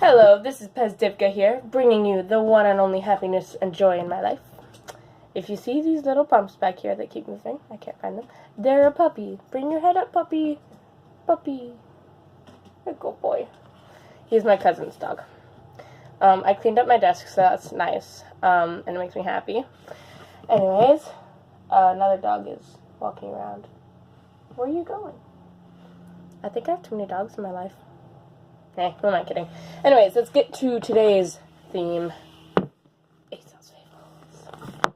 Hello, this is Pezdivka here, bringing you the one and only happiness and joy in my life. If you see these little bumps back here that keep moving, I can't find them, they're a puppy. Bring your head up, puppy. Puppy. Good boy. He's my cousin's dog. I cleaned up my desk, so that's nice, and it makes me happy. Anyways, another dog is walking around. Where are you going? I think I have too many dogs in my life. Who am I kidding? Anyways, let's get to today's theme. Aesop's Fables.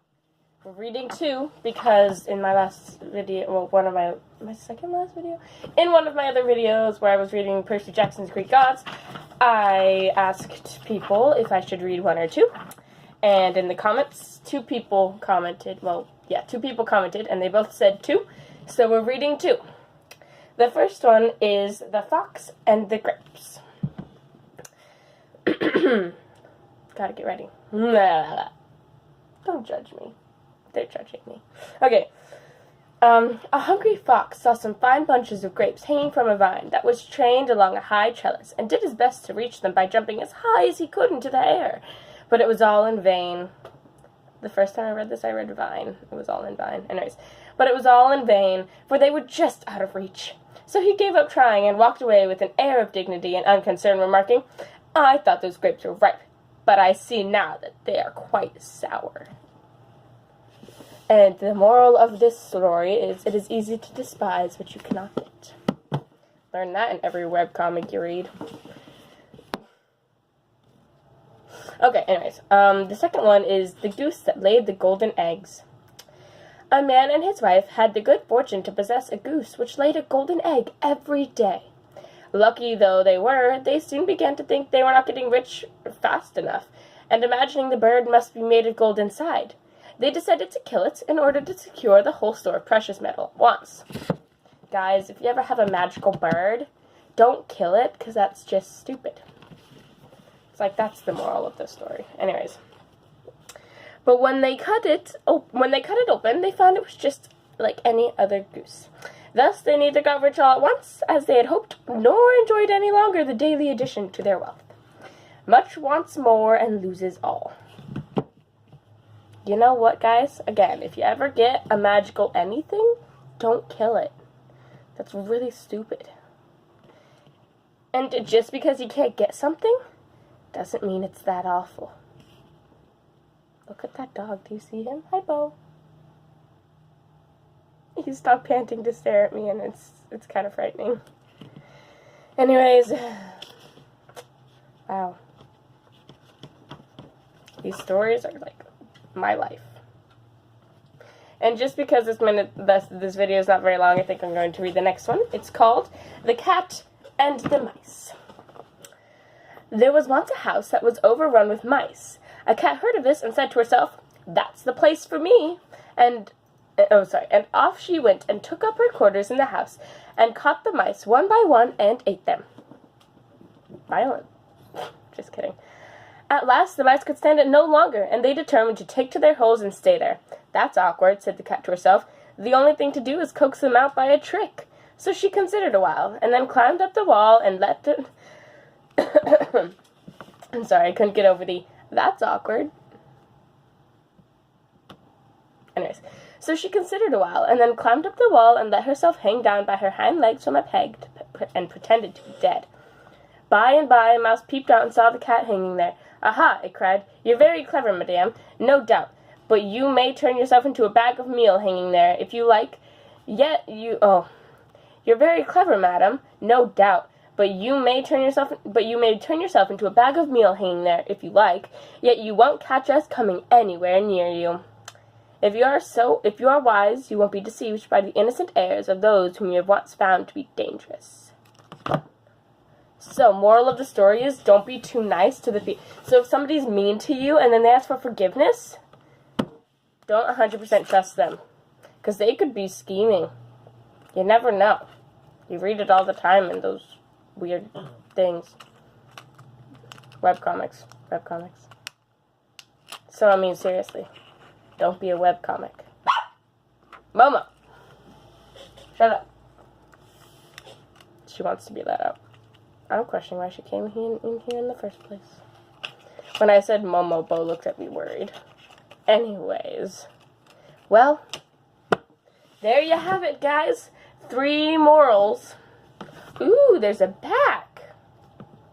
We're reading 2 because in my last video, well, my second last video? In one of my other videos where I was reading Percy Jackson's Greek Gods, I asked people if I should read 1 or 2. And in the comments, 2 people commented, and they both said 2. So we're reading 2. The first one is The Fox and the Grapes. Gotta get ready. Don't judge me. They're judging me. Okay. A hungry fox saw some fine bunches of grapes hanging from a vine that was trained along a high trellis, and did his best to reach them by jumping as high as he could into the air. But it was all in vain. The first time I read this, I read vine. It was all in vine. Anyways. But it was all in vain, for they were just out of reach. So he gave up trying and walked away with an air of dignity and unconcern, remarking, "I thought those grapes were ripe, but I see now that they are quite sour." And the moral of this story is, it is easy to despise what you cannot get. Learn that in every webcomic you read. Okay, anyways, the second one is The Goose That Laid the Golden Eggs. A man and his wife had the good fortune to possess a goose which laid a golden egg every day. Lucky though they were, they soon began to think they were not getting rich fast enough, and imagining the bird must be made of gold inside, they decided to kill it in order to secure the whole store of precious metal at once. Guys, if you ever have a magical bird, don't kill it, because that's just stupid. It's like, that's the moral of this story. Anyways. But when they cut it open, they found it was just like any other goose. Thus, they neither got rich all at once, as they had hoped, nor enjoyed any longer the daily addition to their wealth. Much wants more and loses all. You know what, guys? Again, if you ever get a magical anything, don't kill it. That's really stupid. And just because you can't get something, doesn't mean it's that awful. Look at that dog. Do you see him? Hi, Bo. He stopped panting to stare at me, and it's kind of frightening. Anyways. Wow. These stories are like my life. And just because this video is not very long, I think I'm going to read the next one. It's called The Cat and the Mice. There was once a house that was overrun with mice. A cat heard of this and said to herself, "That's the place for me." And off she went and took up her quarters in the house and caught the mice one by one and ate them. Violent. Just kidding. At last the mice could stand it no longer, and they determined to take to their holes and stay there. "That's awkward," said the cat to herself. "The only thing to do is coax them out by a trick." So she considered a while, and then climbed up the wall and let them... I'm sorry, I couldn't get over the "that's awkward." Anyways, so she considered a while, and then climbed up the wall and let herself hang down by her hind legs from a peg and pretended to be dead. By and by, a mouse peeped out and saw the cat hanging there. "Aha!" it cried. "You're very clever, madame, no doubt, but you may turn yourself into a bag of meal hanging there, if you like. You're very clever, madam, no doubt, but you may turn yourself into a bag of meal hanging there, if you like, yet you won't catch us coming anywhere near you. If you are wise, you won't be deceived by the innocent airs of those whom you have once found to be dangerous." So, moral of the story is, don't be too nice to the people. So if somebody's mean to you and then they ask for forgiveness, don't 100% trust them, because they could be scheming. You never know. You read it all the time in those weird things. Webcomics. So, I mean, seriously. Don't be a webcomic. Momo! Shut up. She wants to be let out. I'm questioning why she came in here in the first place. When I said Momo, Bo looked at me worried. Anyways. Well, there you have it, guys. 3 morals. Ooh, there's a back.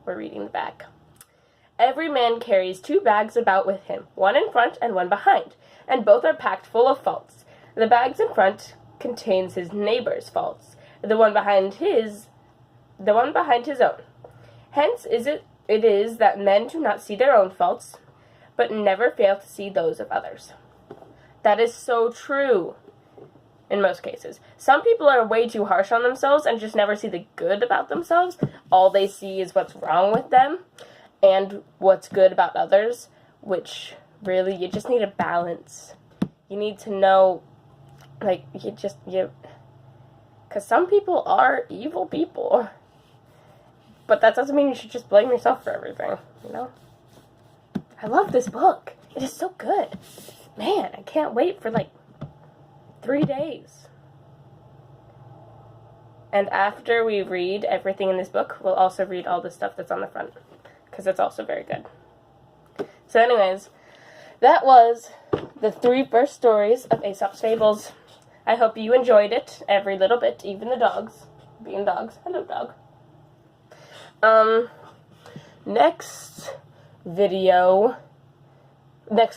We're reading the back. Every man carries 2 bags about with him, one in front and one behind, and both are packed full of faults. The bags in front contains his neighbor's faults, the one behind his own. Hence it is that men do not see their own faults, but never fail to see those of others. That is so true. In most cases. Some people are way too harsh on themselves and just never see the good about themselves. All they see is what's wrong with them and what's good about others, which really, you just need a balance. You need to know, like, because some people are evil people. But that doesn't mean you should just blame yourself for everything, you know? I love this book. It is so good. Man, I can't wait for, 3 days. And after we read everything in this book, we'll also read all the stuff that's on the front, because it's also very good. So anyways, that was the 3 first stories of Aesop's Fables. I hope you enjoyed it, every little bit, even the dogs. Being dogs. Hello, dog. Next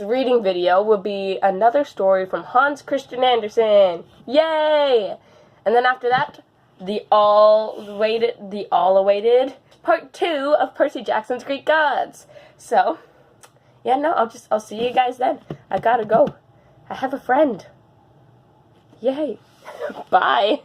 reading video will be another story from Hans Christian Andersen. Yay! And then after that, the all-awaited part 2 of Percy Jackson's Greek Gods. So, yeah, no, I'll see you guys then. I gotta go. I have a friend. Yay. Bye.